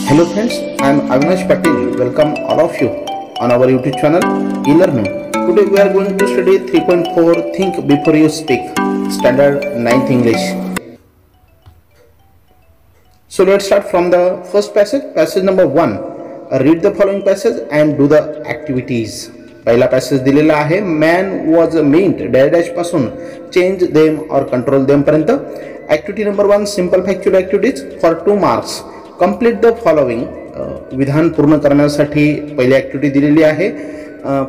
Hello friends, I am Avinash Patil. Welcome all of you on our YouTube channel eLearning. Today we are going to study 3.4 Think Before You Speak, Standard 9th English. So let's start from the first passage. Passage number 1. Read the following passage and do the activities. पहिला passage दिलेला आहे. Man was meant dash dash पासून change them or control them पर्यंत. Activity number 1 simple factual activities for 2 marks. Complete the following. विधान पूर्ण करण्यासाठी पहिली activity दिलेली आहे.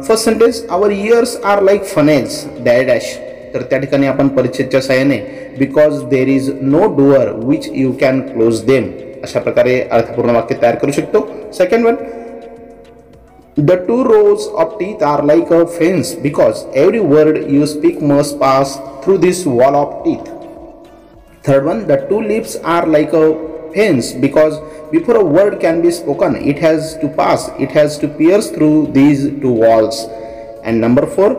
First sentence our ears are like funnels dash dash. तर त्या ठिकाणी आपण परिच्छेदच्या सहाय्याने because there is no door which you can close them अशा प्रकारे अर्थपूर्ण वाक्य तयार करू शकतो. Second one, the 2 rows of teeth are like a fence because every word you speak must pass through this wall of teeth. Third one, the 2 lips are like a fence because before a word can be spoken it has to pierce through these 2 walls. And number 4,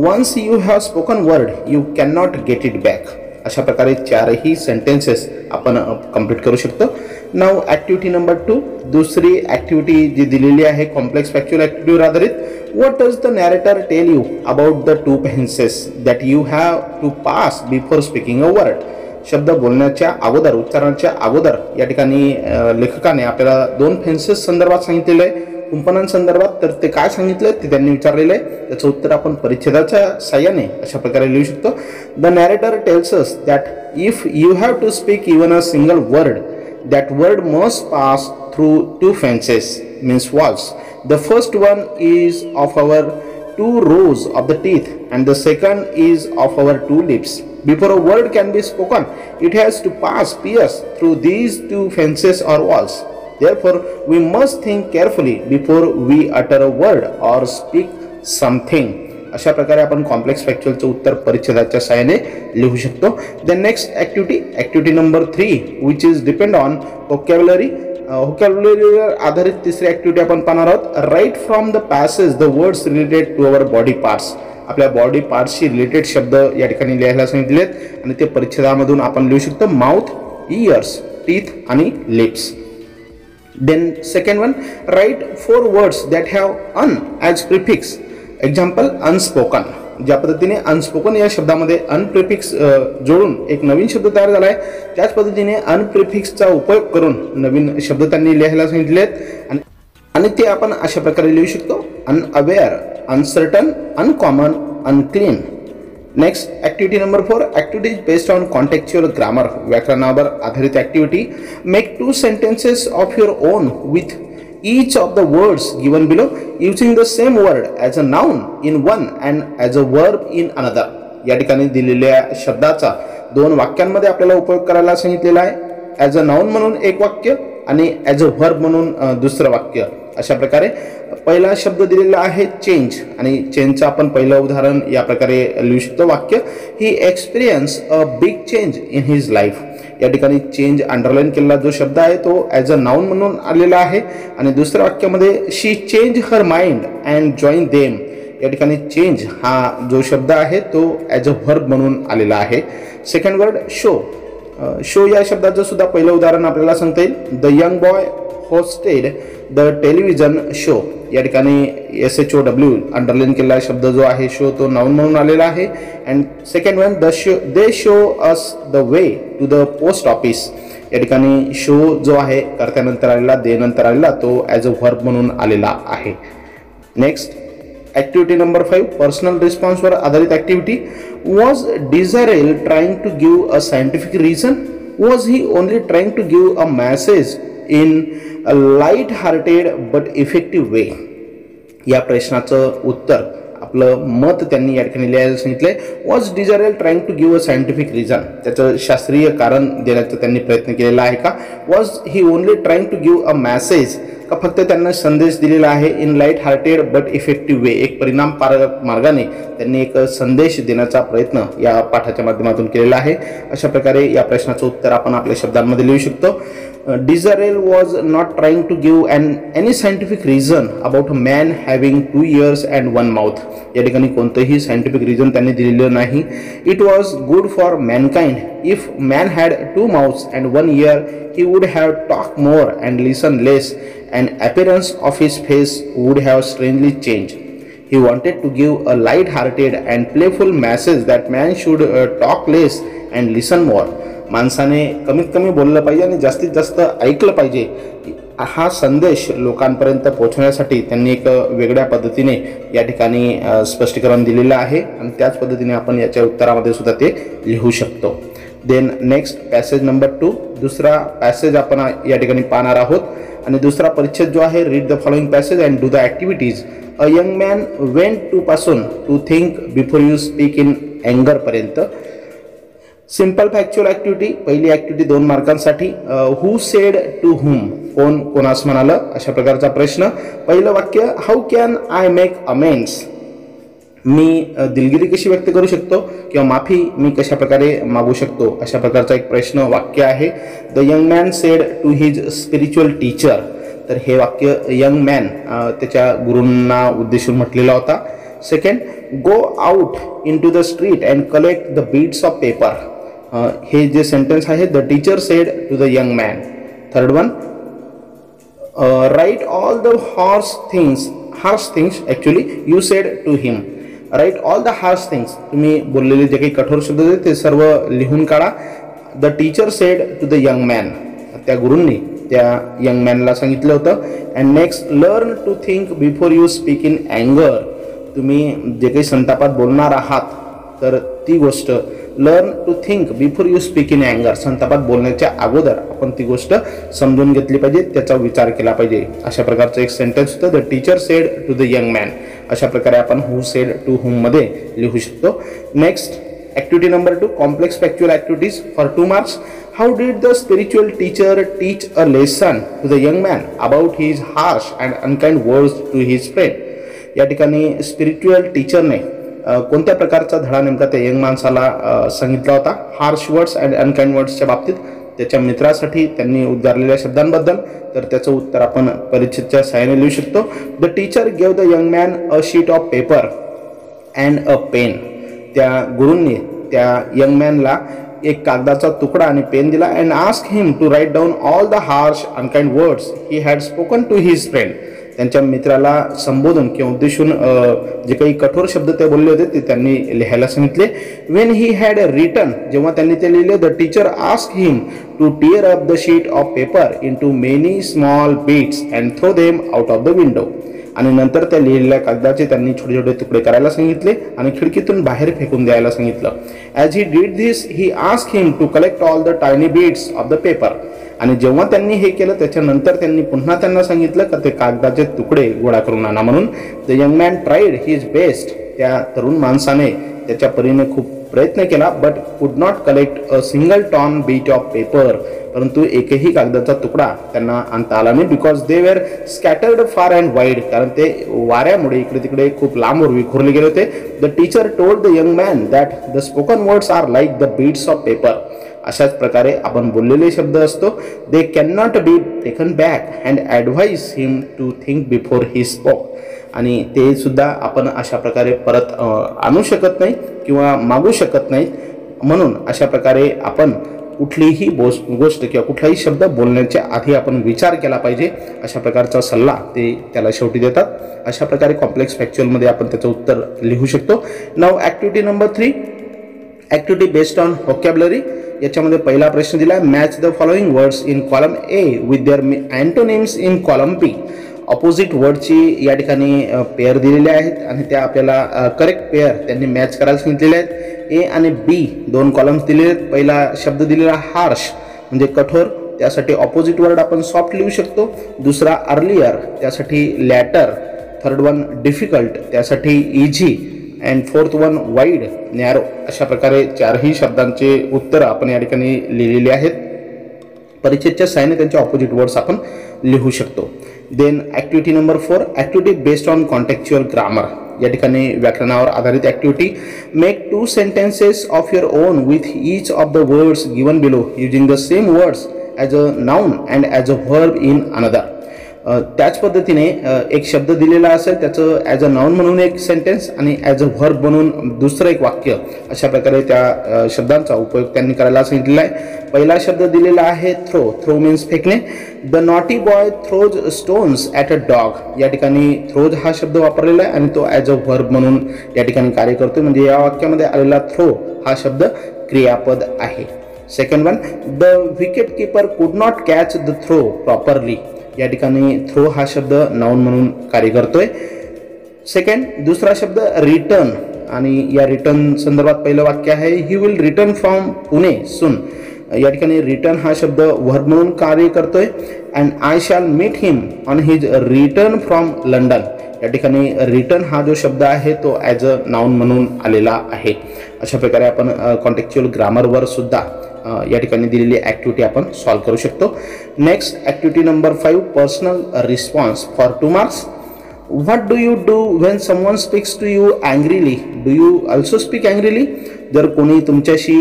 once you have spoken word you cannot get it back. अशा प्रकारे 4ही sentences आपण complete करू शकतो. Now activity number 2, दुसरी activity जी दिलेली आहे complex factual ऍक्टिव्हिटीवर आधारित. What does the narrator tell you about the 2 fences that you have to pass before speaking a word. शब्द बोलण्याच्या अगोदर, उच्चारणाच्या अगोदर या ठिकाणी लेखकाने आपल्याला 2 फेन्सेस संदर्भात सांगितलेले आहे. कुंपणांसंदर्भात तर ते काय सांगितलं ते त्यांनी विचारलेलं आहे. त्याचं उत्तर आपण परिच्छेदाच्या साह्याने अशा प्रकारे लिहू शकतो. The narrator tells us that if you have to speak even a single word that word must pass through 2 fences means walls. The first one is of our 2 rows of the teeth and the second is of our 2 lips. Before a word can be spoken it has to pierce through these 2 fences or walls. Therefore we must think carefully before we utter a word or speak something. अशा प्रकारे आपण complex फॅक्च्युअलचं उत्तर परिच्छेदाच्या सहाय्याने लिहू शकतो. The next activity number 3 which is depend on vocabulary. व्होकॅब्युलरीवर आधारित तिसरी ऍक्टिव्हिटी आपण पाहणार आहोत. Write from the passage the words related to our body parts. आपल्या बॉडी पार्ट्सशी रिलेटेड शब्द या ठिकाणी लिहायला सांगितले आहेत आणि ते परिच्छेदामधून आपण लिहू शकतो. माउथ, इयर्स, टीथ आणि lips. Then second one, write 4 words that have un as prefix. Example unspoken. ज्या पद्धतीने अनस्पोकन या शब्दामध्ये अनप्रिफिक्स जोडून एक नवीन शब्द तयार झाला आहे त्याच पद्धतीने अनप्रिफिक्सचा उपयोग करून नवीन शब्द त्यांनी लिहायला सांगितले आहेत आणि ते आपण अशा प्रकारे लिहू शकतो. Unaware, uncertain, uncommon, unclean. Next activity number 4, activities based on contextual grammar. व्याकरणावर आधारित activity. Make 2 sentences of your own with each of the words given below using the same word as a noun in one and as a verb in another. या ठिकाणी दिलेल्या शब्दाचा 2 वाक्यांमध्ये आपल्याला उपयोग करायला सांगितलेला आहे. ॲज अ नाउन म्हणून एक वाक्य आणि ॲज अ व्हर्ब म्हणून दुसरं वाक्य. अशा प्रकारे पहिला शब्द दिलेला आहे चेंज आणि चेंजचं आपण पहिलं उदाहरण या प्रकारे लिहू शकतो. वाक्य, he experience a big change in his life. या ठिकाणी चेंज अंडरलाईन केलेला जो शब्द आहे तो ॲज अ नाउन म्हणून आलेला आहे आणि दुसऱ्या वाक्यामध्ये she change her mind and join them. या ठिकाणी चेंज हा जो शब्द आहे तो ॲज अ व्हर्ब म्हणून आलेला आहे. Second word show. शो या शब्दाचं सुद्धा पहिलं उदाहरण आपल्याला सांगता येईल. The young boy hosted the television show. या ठिकाणी SHOW अंडरलाईन केलेला शब्द जो आहे शो तो नाउन म्हणून आलेला आहे. And second one, they show us the way to the post office. या ठिकाणी शो जो आहे कर्त्यानंतर आलेला, दे नंतर आलेला तो ॲज अ व्हर्ब म्हणून आलेला आहे. नेक्स्ट ऍक्टिव्हिटी नंबर 5, पर्सनल रिस्पॉन्सवर आधारित activity. Was Desirel trying to give a scientific reason? Was he only trying to give a message in a light hearted but effective way? या प्रश्नाचं उत्तर, आपलं मत त्यांनी या ठिकाणी लिहायला सांगितलंय. Was Desirel trying to give a scientific reason. त्याचं शास्त्रीय कारण देण्याचा त्यांनी प्रयत्न केलेला आहे का? Was he only trying to give a message, का फक्त त्यांना संदेश दिलेला आहे in light hearted but effective way, एक परिणामकारक मार्गाने त्यांनी एक संदेश देण्याचा प्रयत्न या पाठाच्या माध्यमातून केलेला आहे. अशा प्रकारे या प्रश्नाचं उत्तर आपण आपल्या शब्दांमध्ये लिहू शकतो. Disraeli was not trying to give any scientific reason about a man having 2 ears and 1 mouth. या ठिकाणी कोणतेही सायंटिफिक रिझन त्यांनी दिलेलं नाही. It was good for Mankind. If man had 2 mouths and 1 ear, he would have talked more and listened less, and appearance of his face would have strangely changed. He wanted to give a light-hearted and playful message that man should talk less and listen more. माणसाने कमीत कमी बोललं पाहिजे आणि जास्तीत जास्त ऐकलं पाहिजे. हा संदेश लोकांपर्यंत पोहोचण्यासाठी त्यांनी एक वेगळ्या पद्धतीने या ठिकाणी स्पष्टीकरण दिलेलं आहे आणि त्याच पद्धतीने आपण याच्या उत्तरामध्ये सुद्धा ते लिहू शकतो. देन नेक्स्ट पॅसेज नंबर 2, दुसरा पॅसेज आपण या ठिकाणी पाहणार आहोत आणि दुसरा परिच्छेद जो आहे, read the following passage and do the activities. A young man went to पासून to think before you speak in अँगर पर्यंत. सिंपल फॅक्च्युअल ॲक्टिव्हिटी, पहिली ॲक्टिव्हिटी 2 मार्कांसाठी. हू सेड टू हुम, कोण कोणास म्हणालं, अशा प्रकारचा प्रश्न. पहिलं वाक्य, how can I make amends, मी दिलगिरी कशी व्यक्त करू शकतो किंवा माफी मी कशा प्रकारे मागू शकतो, अशा प्रकारचा एक प्रश्न वाक्य आहे. The young man said to his spiritual teacher, तर हे वाक्य यंग मॅन त्याच्या गुरूंना उद्देशून म्हटलेला होता. Second, go out into the street and collect the beads of paper, हे जे सेंटेन्स आहे, the teacher said to the young man. Third one, write all the harsh things actually you said to him. Write all the harsh things, तुम्ही बोललेले जे काही कठोर शब्द होते ते सर्व लिहून काढा. The teacher said to the young man, त्या गुरूंनी त्या यंग मॅनला सांगितलं होतं. And next, learn to think before you speak in अँगर, तुम्ही जे काही संतापात बोलणार आहात तर ती गोष्ट, learn to think before you speak in अँगर, संतापात बोलण्याच्या अगोदर आपण ती गोष्ट समजून घेतली पाहिजे, त्याचा विचार केला पाहिजे, अशा प्रकारचं एक सेंटेन्स होतं. The teacher said to the young man, अशा प्रकारे आपण हू सेड टू हुम मध्ये लिहू शकतो. Next activity number 2, complex factual activities for 2 marks. How did the spiritual teacher teach a lesson to the young man about his harsh and unkind words to his friend. या ठिकाणी spiritual टीचरने कोणत्या प्रकारचा धडा नेमका त्या यंग माणसाला सांगितला होता हार्श वर्ड्स अँड अनकाइंड वर्ड्सच्या बाबतीत, त्याच्या मित्रासाठी त्यांनी उद्गारलेल्या शब्दांबद्दल, तर त्याचं उत्तर आपण परिच्छेदच्या सहाय्याने लिहू शकतो. The teacher gave the young man a sheet of paper and a pen, त्या गुरूंनी त्या यंग मॅनला एक कागदाचा तुकडा आणि पेन दिला. And ask him to write down all the harsh unkind words he had spoken to his friend, त्यांच्या मित्राला संबोधन किंवा उद्देशून जे काही कठोर शब्द ते बोलले होते ते त्यांनी लिहायला सांगितले. वेन ही हॅड रिटन, जेव्हा त्यांनी ते लिहिले, the teacher ask him to tear up the sheet of paper into many small bits and throw them out of the window, आणि नंतर त्या लिहिलेल्या कागदाचे त्यांनी छोटे छोटे तुकडे करायला सांगितले आणि खिडकीतून बाहेर फेकून द्यायला सांगितलं. As he did this he ask him to collect all the tiny bits of the paper, आणि जेव्हा त्यांनी हे केलं त्याच्यानंतर त्यांनी पुन्हा त्यांना सांगितलं की ते कागदाचे तुकडे गोळा करून आणा म्हणून. The young man tried his best, त्या तरुण माणसाने त्याच्या परीने खूप प्रयत्न केला, but could not collect a single torn bit of paper, परंतु एकही कागदाचा तुकडा त्यांना आणता आला नाही. Because they were scattered far and wide, कारण ते वाऱ्यामुळे इकडे तिकडे खूप लांबवर विखुरले गेले होते. The teacher told the young man that the spoken words are like the bits of paper. अशाच प्रकारे आपण बोललेले शब्द असतो, they can not be taken back and advise him to think before he spoke, आणि ते सुद्धा आपण अशा प्रकारे परत आणू शकत नाही किंवा मागू शकत नाही. म्हणून अशा प्रकारे आपण कुठलीही गोष्ट किंवा कुठलाही शब्द बोलण्याच्या आधी आपण विचार केला पाहिजे, अशा प्रकारचा सल्ला ते त्याला शेवटी देतात. अशा प्रकारे कॉम्प्लेक्स फॅक्च्युअलमध्ये आपण त्याचं उत्तर लिहू शकतो. नाव activity number 3, activity based on vocabulary. याच्यामध्ये पहिला प्रश्न दिला, match the following words in column A with their antonyms in column B. Opposite वर्डची या ठिकाणी पेअर दिलेले आहेत आणि त्या आपल्याला करेक्ट पेअर त्यांनी मॅच करायला सांगितलेले आहेत. ए आणि बी 2 कॉलम्स दिलेले आहेत. पहिला शब्द दिलेला हार्श म्हणजे कठोर, त्यासाठी ऑपोजिट वर्ड आपण सॉफ्ट लिहू शकतो. दुसरा अर्लियर, त्यासाठी लॅटर. थर्ड वन डिफिकल्ट, त्यासाठी easy. And fourth one wide, narrow. अशा प्रकारे 4ही शब्दांचे उत्तर आपण या ठिकाणी लिहिलेले आहेत. परिच्छेदच्या सहाय्याने त्यांचे ऑपोजिट वर्ड्स आपण लिहू शकतो. Then activity number 4, activity based on contextual grammar. या ठिकाणी व्याकरणावर आधारित activity. Make 2 sentences of your own with each of the words given below using the same words as a noun and as a verb in another. त्याच पद्धतीने एक शब्द दिलेला असेल त्याचं ॲज अ नाउन म्हणून एक सेंटेन्स आणि ॲज अ व्हर्ब म्हणून दुसरं एक वाक्य, अशा प्रकारे त्या शब्दांचा उपयोग त्यांनी करायला सांगितलेला आहे. पहिला शब्द दिलेला आहे थ्रो. थ्रो मीन्स फेकणे. The naughty boy throws stones at a dog. या ठिकाणी थ्रोज हा शब्द वापरलेला आहे आणि तो ॲज अ व्हर्ब म्हणून या ठिकाणी कार्य करतो. म्हणजे या वाक्यामध्ये आलेला थ्रो हा शब्द क्रियापद आहे. Second one, the wicket keeper could not catch the throw properly. या ठिकाणी थ्रो हा शब्द नाउन म्हणून कार्य करतोय. सेकंड, दुसरा शब्द रिटर्न, आणि या रिटर्न संदर्भात पहिलं वाक्य आहे he will return from Pune soon. या ठिकाणी रिटर्न हा शब्द व्हर्ब म्हणून कार्य करतोय. And I shall meet him on his return from London. या ठिकाणी रिटर्न हा जो शब्द आहे तो ॲज अ नाउन म्हणून आलेला आहे. अशा प्रकारे आपण कॉन्टेक्च्युअल ग्रामरवर सुद्धा या ठिकाणी दिलेली ॲक्टिव्हिटी आपण सॉल्व्ह करू शकतो. Next activity number 5, personal response for 2 marks. What do you do when someone speaks to you angrily? Do you also speak angrily? जर कोणी तुमच्याशी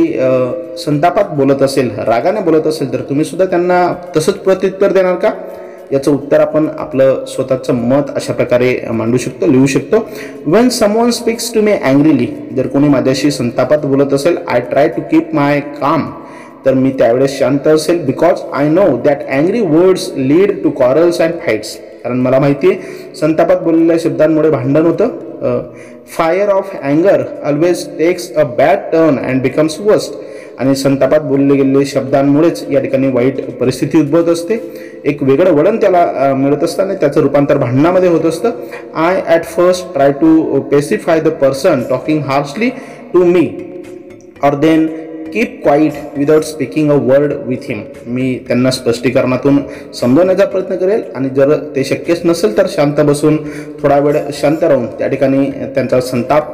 संतापात बोलत असेल, रागाने बोलत असेल, तर तुम्ही सुद्धा त्यांना तसंच प्रत्युत्तर देणार का? याचं उत्तर आपण आपलं स्वतःचं मत अशा प्रकारे मांडू शकतो, लिहू शकतो. When someone speaks to me angrily, जर कोणी माझ्याशी संतापात बोलत असेल, I try to keep my calm, तर मी त्यावेळेस शांत असेल. Because I know that angry words lead to quarrels and fights. कारण मला माहिती आहे संतापात बोललेल्या शब्दांमुळे भांडण होतं. फायर ऑफ अँगर always takes a bad turn and becomes worst. आणि संतापात बोलले गेलेले शब्दांमुळेच या ठिकाणी वाईट परिस्थिती उद्भवत असते, एक वेगळं वळण त्याला मिळत असतं आणि त्याचं रूपांतर भांडणामध्ये होत असतं. I at first try to pacify the person talking harshly to me or then keep quiet without speaking a word with him. मी त्यांना स्पष्टीकरणातून समजवण्याचा प्रयत्न करेल आणि जर ते शक्यच नसेल तर शांत बसून थोडा वेळ शांत राहून त्या ठिकाणी त्यांचा संताप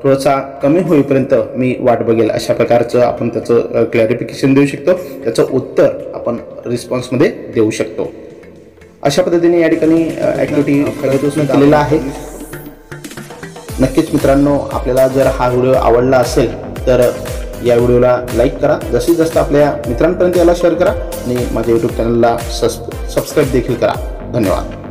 थोडासा कमी होईपर्यंत मी वाट बघेल. अशा प्रकारचं आपण त्याचं क्लॅरिफिकेशन देऊ शकतो, त्याचं उत्तर आपण रिस्पॉन्समध्ये देऊ शकतो. अशा पद्धतीने या ठिकाणी ॲक्टिव्हिटी खळगतून केलेला आहे. नक्कीच मित्रांनो, आपल्याला जर हा व्हिडिओ आवडला असेल तर या व्हिडिओला लाईक करा, जास्तीत जास्त आपल्या मित्रांपर्यंत याला शेअर करा आणि माझ्या यूट्यूब चॅनलला सबस्क्राईब देखील करा. धन्यवाद.